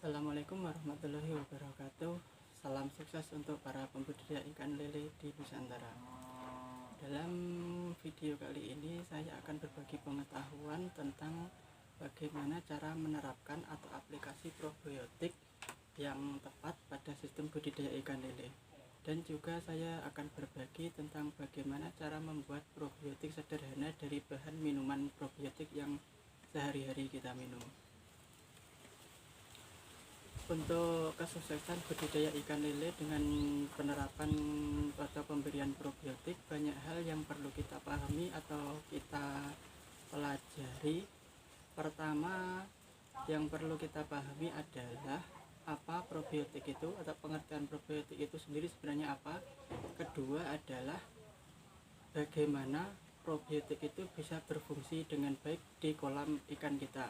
Assalamualaikum warahmatullahi wabarakatuh. Salam sukses untuk para pembudidaya ikan lele di Nusantara. Dalam video kali ini saya akan berbagi pengetahuan tentang bagaimana cara menerapkan atau aplikasi probiotik yang tepat pada sistem budidaya ikan lele. Dan juga saya akan berbagi tentang bagaimana cara membuat probiotik sederhana dari bahan minuman probiotik yang sehari-hari kita minum. Untuk kesuksesan budidaya ikan lele dengan penerapan atau pemberian probiotik, banyak hal yang perlu kita pahami atau kita pelajari. Pertama, yang perlu kita pahami adalah apa probiotik itu atau pengertian probiotik itu sendiri sebenarnya apa. Kedua adalah bagaimana probiotik itu bisa berfungsi dengan baik di kolam ikan kita.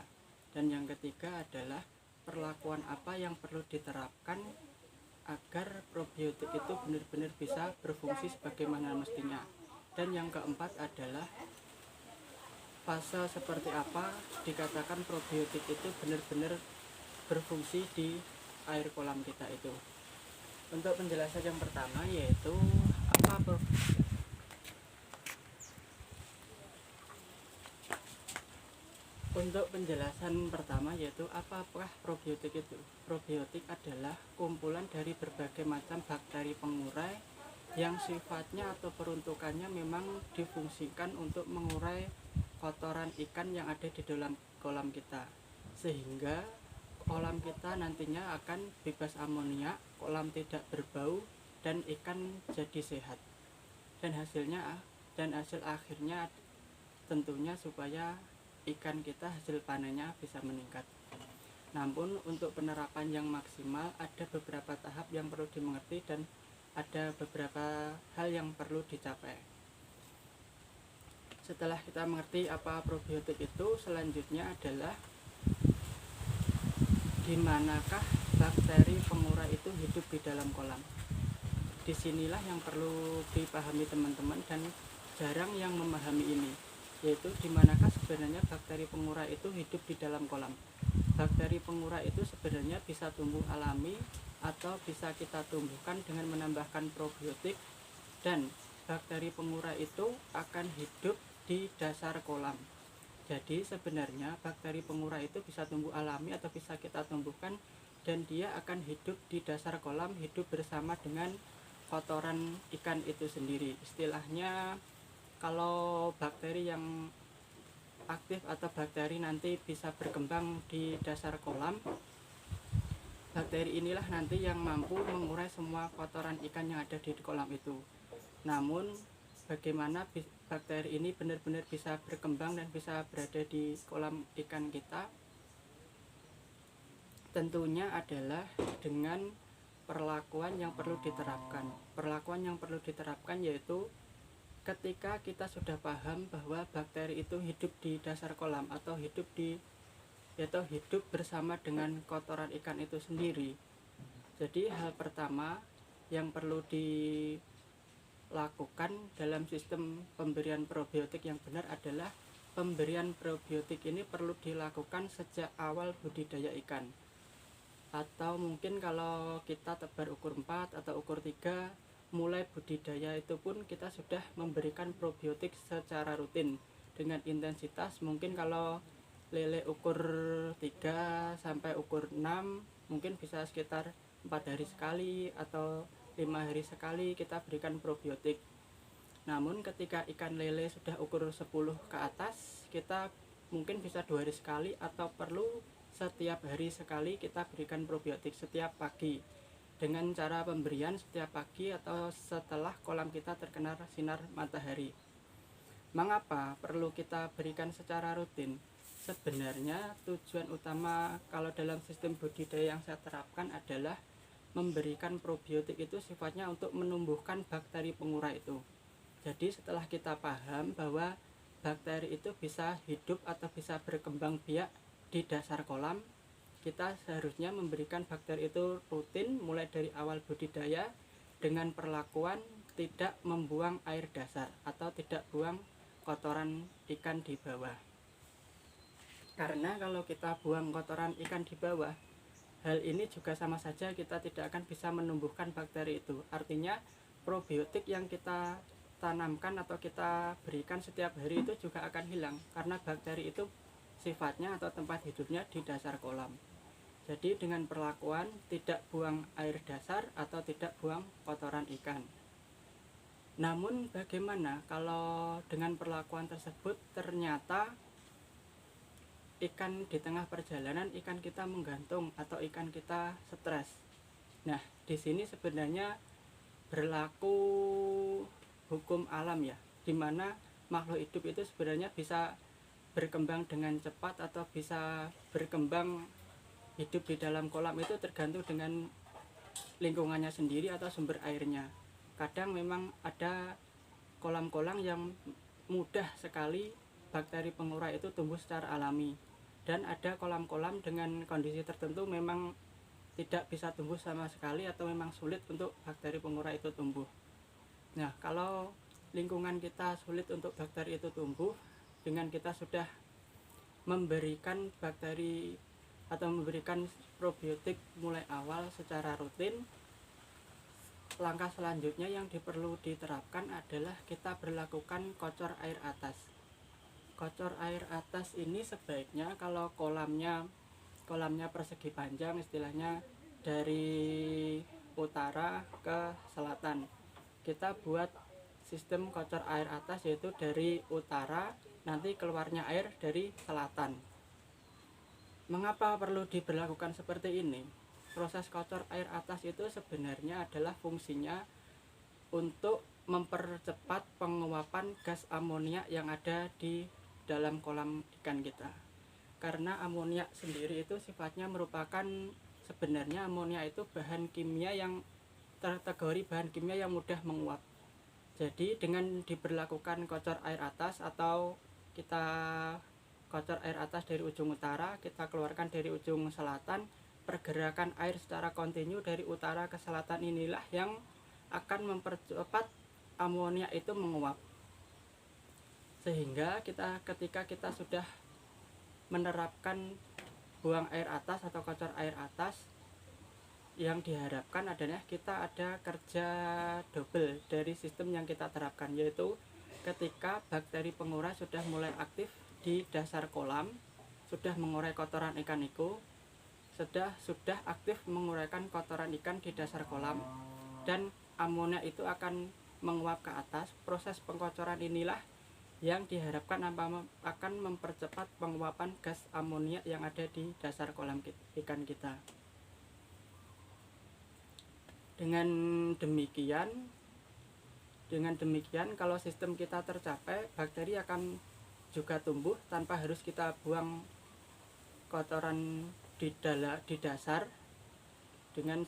Dan yang ketiga adalah perlakuan apa yang perlu diterapkan agar probiotik itu benar-benar bisa berfungsi sebagaimana mestinya. Dan yang keempat adalah fase seperti apa dikatakan probiotik itu benar-benar berfungsi di air kolam kita itu. Untuk penjelasan yang pertama yaitu apa Untuk penjelasan pertama yaitu apakah probiotik itu? Probiotik adalah kumpulan dari berbagai macam bakteri pengurai yang sifatnya atau peruntukannya memang difungsikan untuk mengurai kotoran ikan yang ada di dalam kolam kita, sehingga kolam kita nantinya akan bebas amonia, kolam tidak berbau, dan ikan jadi sehat. Dan hasil akhirnya tentunya supaya ikan kita hasil panennya bisa meningkat. Namun untuk penerapan yang maksimal ada beberapa tahap yang perlu dimengerti dan ada beberapa hal yang perlu dicapai. Setelah kita mengerti apa probiotik itu, selanjutnya adalah di manakah bakteri pengurai itu hidup di dalam kolam. Disinilah yang perlu dipahami teman-teman dan jarang yang memahami ini, yaitu di manakah sebenarnya bakteri pengurai itu hidup di dalam kolam. Bakteri pengurai itu sebenarnya bisa tumbuh alami atau bisa kita tumbuhkan dengan menambahkan probiotik, dan bakteri pengurai itu akan hidup di dasar kolam. Jadi sebenarnya bakteri pengurai itu bisa tumbuh alami atau bisa kita tumbuhkan, dan dia akan hidup di dasar kolam, hidup bersama dengan kotoran ikan itu sendiri. Istilahnya kalau bakteri yang aktif atau bakteri nanti bisa berkembang di dasar kolam, bakteri inilah nanti yang mampu mengurai semua kotoran ikan yang ada di kolam itu. Namun bagaimana bakteri ini benar-benar bisa berkembang dan bisa berada di kolam ikan kita? Tentunya adalah dengan perlakuan yang perlu diterapkan. Perlakuan yang perlu diterapkan yaitu ketika kita sudah paham bahwa bakteri itu hidup di dasar kolam atau hidup bersama dengan kotoran ikan itu sendiri. Jadi hal pertama yang perlu dilakukan dalam sistem pemberian probiotik yang benar adalah pemberian probiotik ini perlu dilakukan sejak awal budidaya ikan. Atau mungkin kalau kita tebar ukur 4 atau ukur 3, mulai budidaya itu pun kita sudah memberikan probiotik secara rutin dengan intensitas mungkin kalau lele ukur 3 sampai ukur 6 mungkin bisa sekitar 4 hari sekali atau 5 hari sekali kita berikan probiotik. Namun ketika ikan lele sudah ukur 10 ke atas, kita mungkin bisa 2 hari sekali atau perlu setiap hari sekali kita berikan probiotik setiap pagi, dengan cara pemberian setiap pagi atau setelah kolam kita terkena sinar matahari. Mengapa perlu kita berikan secara rutin? Sebenarnya tujuan utama kalau dalam sistem budidaya yang saya terapkan adalah memberikan probiotik itu sifatnya untuk menumbuhkan bakteri pengurah itu. Jadi setelah kita paham bahwa bakteri itu bisa hidup atau bisa berkembang biak di dasar kolam, kita seharusnya memberikan bakteri itu rutin mulai dari awal budidaya dengan perlakuan tidak membuang air dasar atau tidak buang kotoran ikan di bawah. Karena kalau kita buang kotoran ikan di bawah, hal ini juga sama saja kita tidak akan bisa menumbuhkan bakteri itu. Artinya probiotik yang kita tanamkan atau kita berikan setiap hari itu juga akan hilang karena bakteri itu sifatnya atau tempat hidupnya di dasar kolam. Jadi dengan perlakuan tidak buang air dasar atau tidak buang kotoran ikan. Namun bagaimana kalau dengan perlakuan tersebut ternyata ikan di tengah perjalanan ikan kita menggantung atau ikan kita stres? Nah, di sini sebenarnya berlaku hukum alam ya, dimana makhluk hidup itu sebenarnya bisa berkembang dengan cepat atau bisa berkembang hidup di dalam kolam itu tergantung dengan lingkungannya sendiri atau sumber airnya. Kadang memang ada kolam-kolam yang mudah sekali bakteri pengurah itu tumbuh secara alami, dan ada kolam-kolam dengan kondisi tertentu memang tidak bisa tumbuh sama sekali atau memang sulit untuk bakteri pengurah itu tumbuh. Nah, kalau lingkungan kita sulit untuk bakteri itu tumbuh, dengan kita sudah memberikan bakteri atau memberikan probiotik mulai awal secara rutin, langkah selanjutnya yang perlu diterapkan adalah kita berlakukan kocor air atas. Kocor air atas ini sebaiknya kalau kolamnya persegi panjang, istilahnya dari utara ke selatan, kita buat sistem kocor air atas, yaitu dari utara nanti keluarnya air dari selatan. Mengapa perlu diberlakukan seperti ini? Proses kocor air atas itu sebenarnya adalah fungsinya untuk mempercepat penguapan gas amonia yang ada di dalam kolam ikan kita. Karena amonia sendiri itu sifatnya merupakan, sebenarnya amonia itu bahan kimia yang kategori bahan kimia yang mudah menguap. Jadi dengan diberlakukan kocor air atas atau kita kocor air atas dari ujung utara, kita keluarkan dari ujung selatan, pergerakan air secara kontinu dari utara ke selatan inilah yang akan mempercepat amonia itu menguap. Sehingga ketika kita sudah menerapkan buang air atas atau kocor air atas, yang diharapkan adalah kita ada kerja double dari sistem yang kita terapkan, yaitu ketika bakteri pengurah sudah mulai aktif di dasar kolam, sudah mengurai kotoran ikan itu, sudah aktif menguraikan kotoran ikan di dasar kolam, dan amonia itu akan menguap ke atas. Proses pengkocoran inilah yang diharapkan akan mempercepat penguapan gas amonia yang ada di dasar kolam ikan kita. Dengan demikian kalau sistem kita tercapai, bakteri akan juga tumbuh tanpa harus kita buang kotoran di dasar, dengan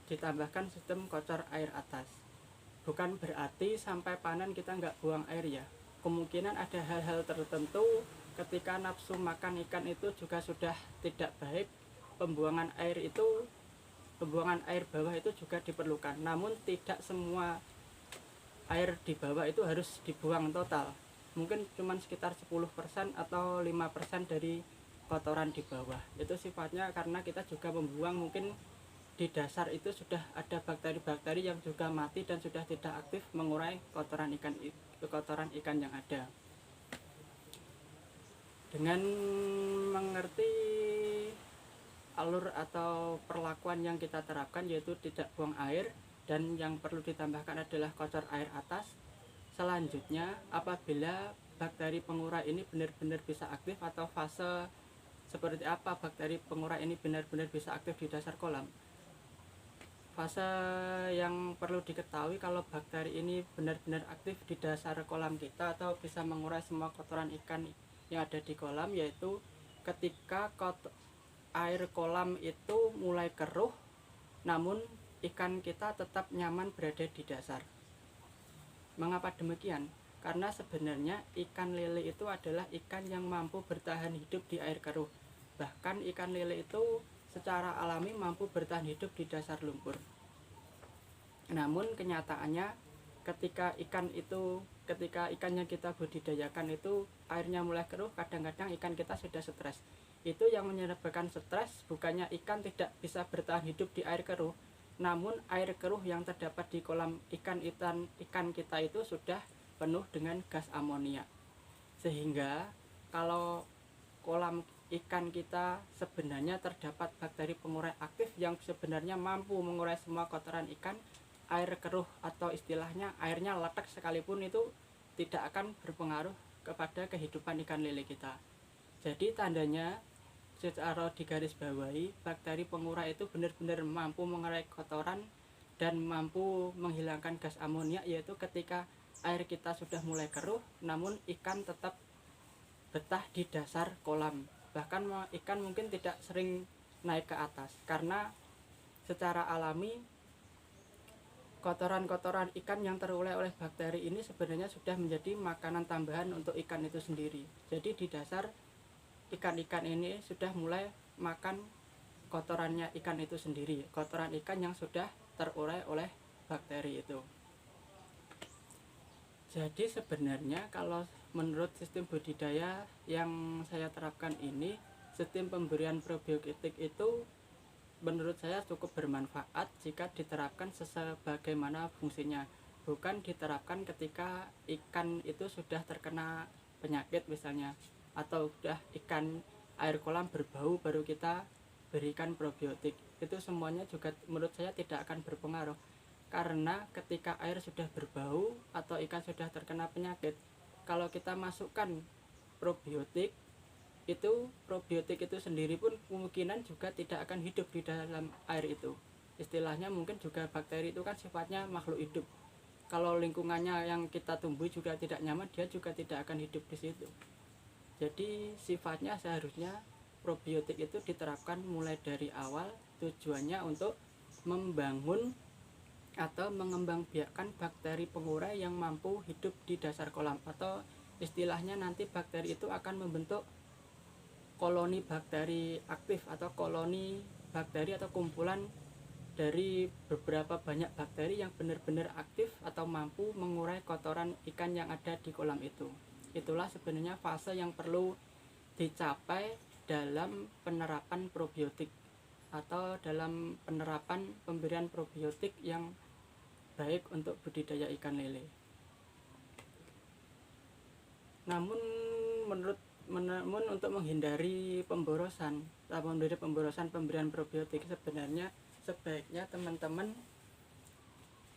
ditambahkan sistem kocor air atas. Bukan berarti sampai panen kita nggak buang air ya. Kemungkinan ada hal-hal tertentu ketika nafsu makan ikan itu juga sudah tidak baik, pembuangan air bawah itu juga diperlukan. Namun tidak semua air di bawah itu harus dibuang total. Mungkin cuma sekitar 10% atau 5% dari kotoran di bawah. Itu sifatnya karena kita juga membuang, mungkin di dasar itu sudah ada bakteri-bakteri yang juga mati dan sudah tidak aktif mengurai kotoran ikan yang ada. Dengan mengerti alur atau perlakuan yang kita terapkan, yaitu tidak buang air, dan yang perlu ditambahkan adalah kocor air atas. Selanjutnya, apabila bakteri pengurah ini benar-benar bisa aktif, atau fase seperti apa bakteri pengurah ini benar-benar bisa aktif di dasar kolam. Fase yang perlu diketahui kalau bakteri ini benar-benar aktif di dasar kolam kita atau bisa mengurai semua kotoran ikan yang ada di kolam, yaitu ketika air kolam itu mulai keruh namun ikan kita tetap nyaman berada di dasar. Mengapa demikian? Karena sebenarnya ikan lele itu adalah ikan yang mampu bertahan hidup di air keruh. Bahkan ikan lele itu secara alami mampu bertahan hidup di dasar lumpur. Namun kenyataannya ketika ikan yang kita budidayakan itu airnya mulai keruh, kadang-kadang ikan kita sudah stres. Itu yang menyebabkan stres bukannya ikan tidak bisa bertahan hidup di air keruh, namun air keruh yang terdapat di kolam ikan kita itu sudah penuh dengan gas amonia. Sehingga kalau kolam ikan kita sebenarnya terdapat bakteri pengurai aktif yang sebenarnya mampu mengurai semua kotoran ikan, air keruh atau istilahnya airnya letek sekalipun itu tidak akan berpengaruh kepada kehidupan ikan lele kita. Jadi tandanya secara digarisbawahi, bakteri pengurai itu benar-benar mampu mengurai kotoran dan mampu menghilangkan gas amonia, yaitu ketika air kita sudah mulai keruh namun ikan tetap betah di dasar kolam. Bahkan ikan mungkin tidak sering naik ke atas karena secara alami kotoran-kotoran ikan yang terurai oleh bakteri ini sebenarnya sudah menjadi makanan tambahan untuk ikan itu sendiri. Jadi di dasar ikan-ikan ini sudah mulai makan kotorannya ikan itu sendiri, kotoran ikan yang sudah terurai oleh bakteri itu. Jadi sebenarnya kalau menurut sistem budidaya yang saya terapkan ini, sistem pemberian probiotik itu menurut saya cukup bermanfaat jika diterapkan sebagaimana fungsinya. Bukan diterapkan ketika ikan itu sudah terkena penyakit misalnya, atau sudah ikan air kolam berbau baru kita berikan probiotik. Itu semuanya juga menurut saya tidak akan berpengaruh. Karena ketika air sudah berbau atau ikan sudah terkena penyakit, kalau kita masukkan probiotik itu sendiri pun kemungkinan juga tidak akan hidup di dalam air itu. Istilahnya mungkin juga bakteri itu kan sifatnya makhluk hidup. Kalau lingkungannya yang kita tumbuh juga tidak nyaman, dia juga tidak akan hidup di situ. Jadi sifatnya seharusnya probiotik itu diterapkan mulai dari awal, tujuannya untuk membangun atau mengembangbiakkan bakteri pengurai yang mampu hidup di dasar kolam, atau istilahnya nanti bakteri itu akan membentuk koloni bakteri aktif atau koloni bakteri atau kumpulan dari beberapa banyak bakteri yang benar-benar aktif atau mampu mengurai kotoran ikan yang ada di kolam itu. Itulah sebenarnya fase yang perlu dicapai dalam penerapan probiotik atau dalam penerapan pemberian probiotik yang baik untuk budidaya ikan lele. Namun untuk menghindari pemborosan pemberian probiotik, sebenarnya sebaiknya teman-teman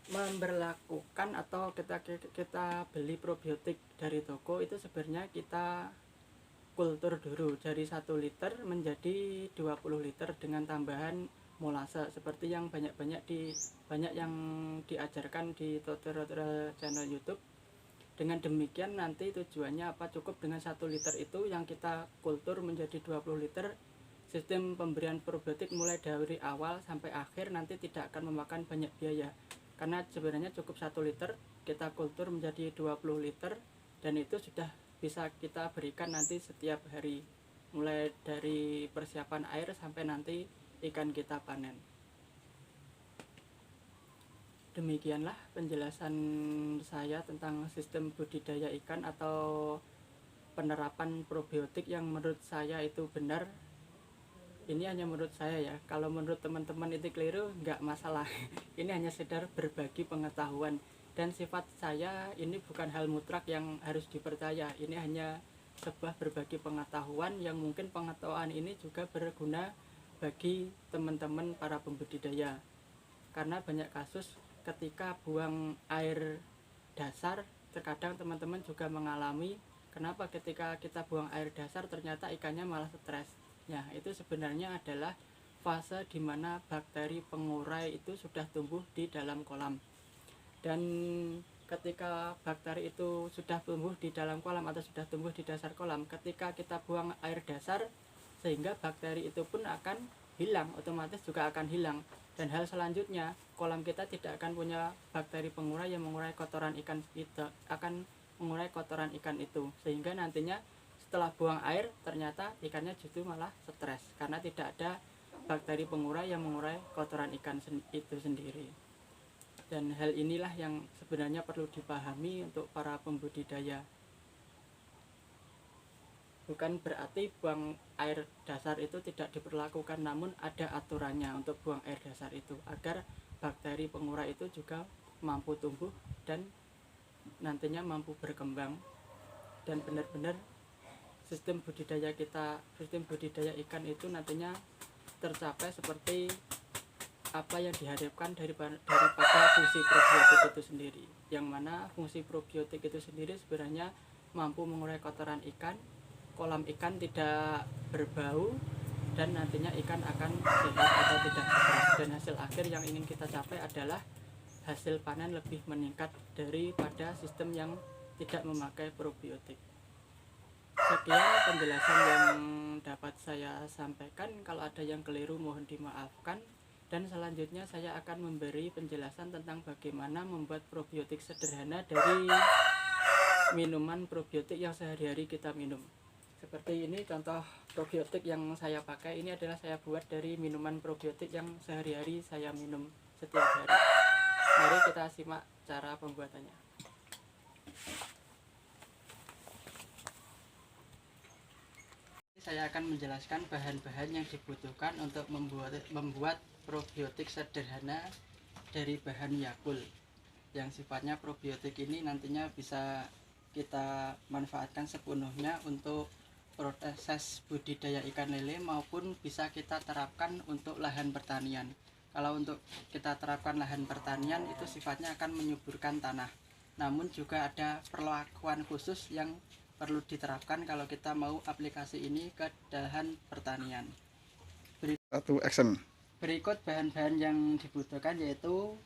memberlakukan atau kita beli probiotik dari toko itu sebenarnya kita kultur dulu dari 1 liter menjadi 20 liter dengan tambahan molase seperti yang banyak yang diajarkan di tutorial channel YouTube. Dengan demikian nanti tujuannya apa, cukup dengan 1 liter itu yang kita kultur menjadi 20 liter. Sistem pemberian probiotik mulai dari awal sampai akhir nanti tidak akan memakan banyak biaya, karena sebenarnya cukup 1 liter kita kultur menjadi 20 liter dan itu sudah bisa kita berikan nanti setiap hari, mulai dari persiapan air sampai nanti ikan kita panen. Demikianlah penjelasan saya tentang sistem budidaya ikan atau penerapan probiotik yang menurut saya itu benar. Ini hanya menurut saya ya, kalau menurut teman-teman itu keliru nggak masalah. Ini hanya sekedar berbagi pengetahuan, dan sifat saya ini bukan hal mutlak yang harus dipercaya. Ini hanya sebuah berbagi pengetahuan yang mungkin pengetahuan ini juga berguna bagi teman-teman para pembudidaya. Karena banyak kasus ketika buang air dasar, terkadang teman-teman juga mengalami kenapa ketika kita buang air dasar ternyata ikannya malah stres. Ya, itu sebenarnya adalah fase di mana bakteri pengurai itu sudah tumbuh di dalam kolam. Dan ketika bakteri itu sudah tumbuh di dalam kolam atau sudah tumbuh di dasar kolam, ketika kita buang air dasar, sehingga bakteri itu pun akan hilang, otomatis juga akan hilang. Dan hal selanjutnya, kolam kita tidak akan punya bakteri pengurai yang mengurai kotoran ikan, itu akan mengurai kotoran ikan itu, sehingga nantinya setelah buang air ternyata ikannya justru malah stres karena tidak ada bakteri pengurai yang mengurai kotoran ikan itu sendiri. Dan hal inilah yang sebenarnya perlu dipahami untuk para pembudidaya. Bukan berarti buang air dasar itu tidak diperlakukan, namun ada aturannya untuk buang air dasar itu agar bakteri pengurai itu juga mampu tumbuh dan nantinya mampu berkembang dan benar-benar sistem budidaya ikan itu nantinya tercapai seperti apa yang diharapkan daripada fungsi probiotik itu sendiri, yang mana fungsi probiotik itu sendiri sebenarnya mampu mengurai kotoran ikan, kolam ikan tidak berbau, dan nantinya ikan akan sehat atau tidak stres. Dan hasil akhir yang ingin kita capai adalah hasil panen lebih meningkat daripada sistem yang tidak memakai probiotik. Sekian penjelasan yang dapat saya sampaikan. Kalau ada yang keliru mohon dimaafkan. Dan selanjutnya saya akan memberi penjelasan tentang bagaimana membuat probiotik sederhana dari minuman probiotik yang sehari-hari kita minum. Seperti ini contoh probiotik yang saya pakai. Ini adalah saya buat dari minuman probiotik yang sehari-hari saya minum setiap hari. Mari kita simak cara pembuatannya. Saya akan menjelaskan bahan-bahan yang dibutuhkan untuk membuat probiotik sederhana dari bahan Yakult. Yang sifatnya probiotik ini nantinya bisa kita manfaatkan sepenuhnya untuk proses budidaya ikan lele maupun bisa kita terapkan untuk lahan pertanian. Kalau untuk kita terapkan lahan pertanian itu sifatnya akan menyuburkan tanah. Namun juga ada perlakuan khusus yang perlu diterapkan kalau kita mau aplikasi ini ke lahan pertanian. Berikut bahan-bahan yang dibutuhkan yaitu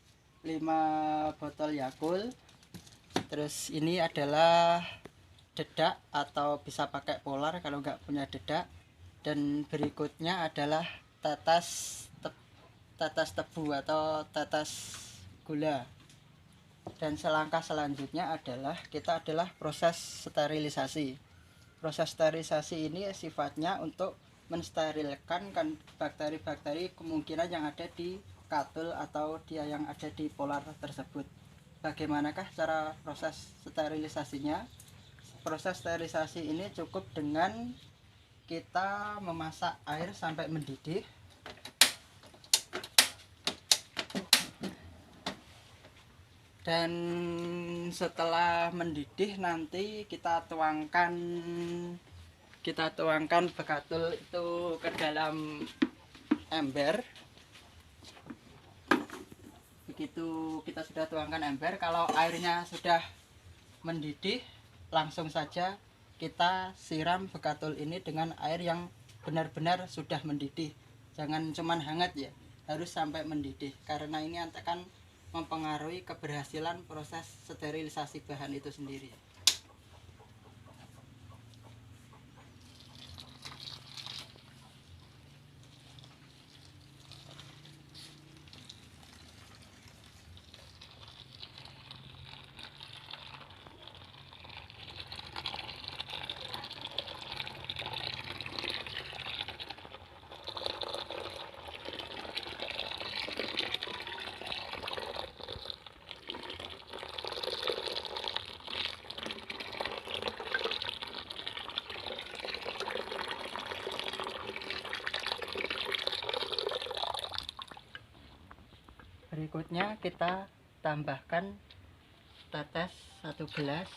5 botol Yakult. Terus ini adalah dedak atau bisa pakai polar kalau nggak punya dedak. Dan berikutnya adalah tetes tebu atau tetes gula. Dan selangkah selanjutnya adalah proses sterilisasi. Proses sterilisasi ini sifatnya untuk mensterilkan bakteri-bakteri kemungkinan yang ada di katul atau dia yang ada di polar tersebut. Bagaimanakah cara proses sterilisasinya? Proses sterilisasi ini cukup dengan kita memasak air sampai mendidih. Dan setelah mendidih nanti kita tuangkan bekatul itu ke dalam ember. Begitu kita sudah tuangkan ember, kalau airnya sudah mendidih, langsung saja kita siram bekatul ini dengan air yang benar-benar sudah mendidih. Jangan cuman hangat ya, harus sampai mendidih karena ini akan mempengaruhi keberhasilan proses sterilisasi bahan itu sendiri. Berikutnya kita tambahkan tetes 1 gelas.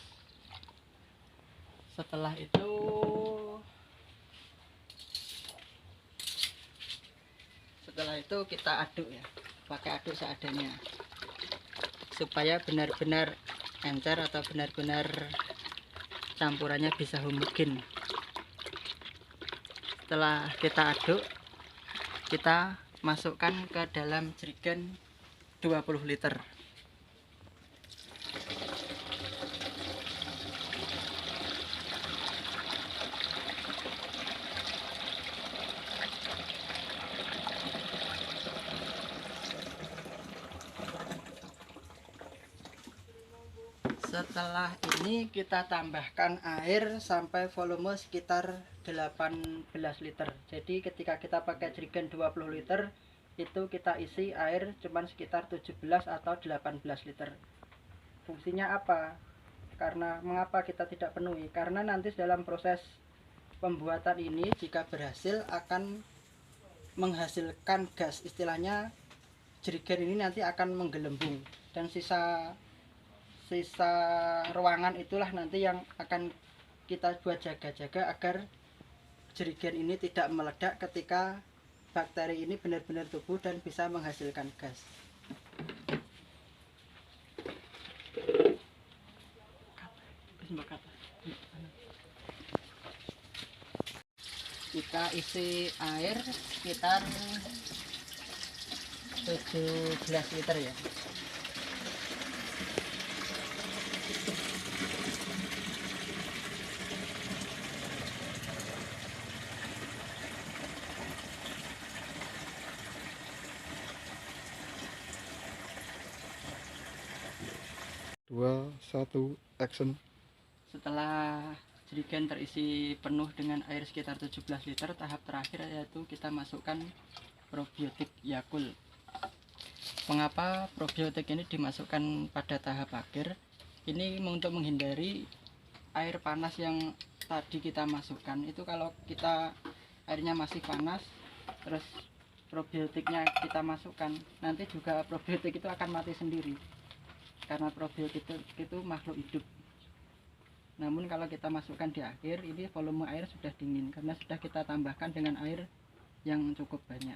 Setelah itu kita aduk ya, pakai aduk seadanya supaya benar-benar encer atau benar-benar campurannya bisa homogen. Setelah kita aduk, kita masukkan ke dalam jerigen 20 liter. Setelah ini kita tambahkan air sampai volume sekitar 18 liter. Jadi ketika kita pakai jerigen 20 liter, itu kita isi air cuman sekitar 17 atau 18 liter. Fungsinya apa? Karena mengapa kita tidak penuhi? Karena nanti dalam proses pembuatan ini jika berhasil akan menghasilkan gas, istilahnya jerigen ini nanti akan menggelembung, dan sisa ruangan itulah nanti yang akan kita buat jaga-jaga agar jerigen ini tidak meledak ketika bakteri ini benar-benar tumbuh dan bisa menghasilkan gas. Kita isi air sekitar 17 liter ya. Dua, satu, action. Setelah jerigen terisi penuh dengan air sekitar 17 liter, tahap terakhir yaitu kita masukkan probiotik Yakult. Mengapa probiotik ini dimasukkan pada tahap akhir? Ini untuk menghindari air panas yang tadi kita masukkan. Itu kalau kita airnya masih panas terus probiotiknya kita masukkan, nanti juga probiotik itu akan mati sendiri, karena probiotik itu makhluk hidup. Namun kalau kita masukkan di akhir, ini volume air sudah dingin karena sudah kita tambahkan dengan air yang cukup banyak.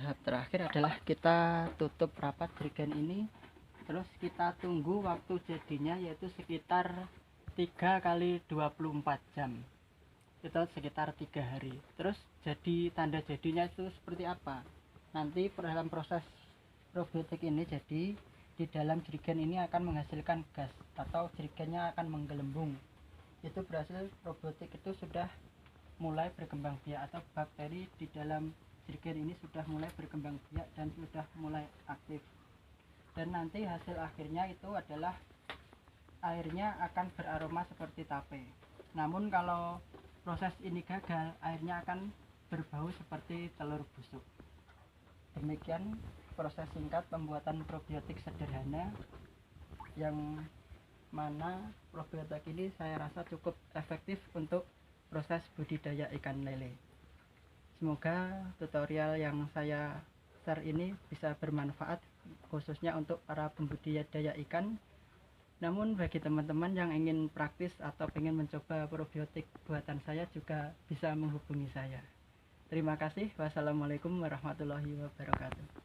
Tahap terakhir adalah kita tutup rapat jerigen ini, terus kita tunggu waktu jadinya yaitu sekitar 3 kali 24 jam, itu sekitar 3 hari. Terus jadi tanda jadinya itu seperti apa? Nanti dalam proses probiotik ini jadi di dalam jerigen ini akan menghasilkan gas atau jerigennya akan menggelembung. Itu berhasil probiotik itu sudah mulai berkembang biak atau bakteri di dalam jerigen ini sudah mulai berkembang biak dan sudah mulai aktif. Dan nanti hasil akhirnya itu adalah airnya akan beraroma seperti tape. Namun kalau proses ini gagal, airnya akan berbau seperti telur busuk. Demikian proses singkat pembuatan probiotik sederhana, yang mana probiotik ini saya rasa cukup efektif untuk proses budidaya ikan lele. Semoga tutorial yang saya share ini bisa bermanfaat khususnya untuk para pembudidaya ikan. Namun bagi teman-teman yang ingin praktis atau ingin mencoba probiotik buatan saya juga bisa menghubungi saya. Terima kasih. Wassalamualaikum warahmatullahi wabarakatuh.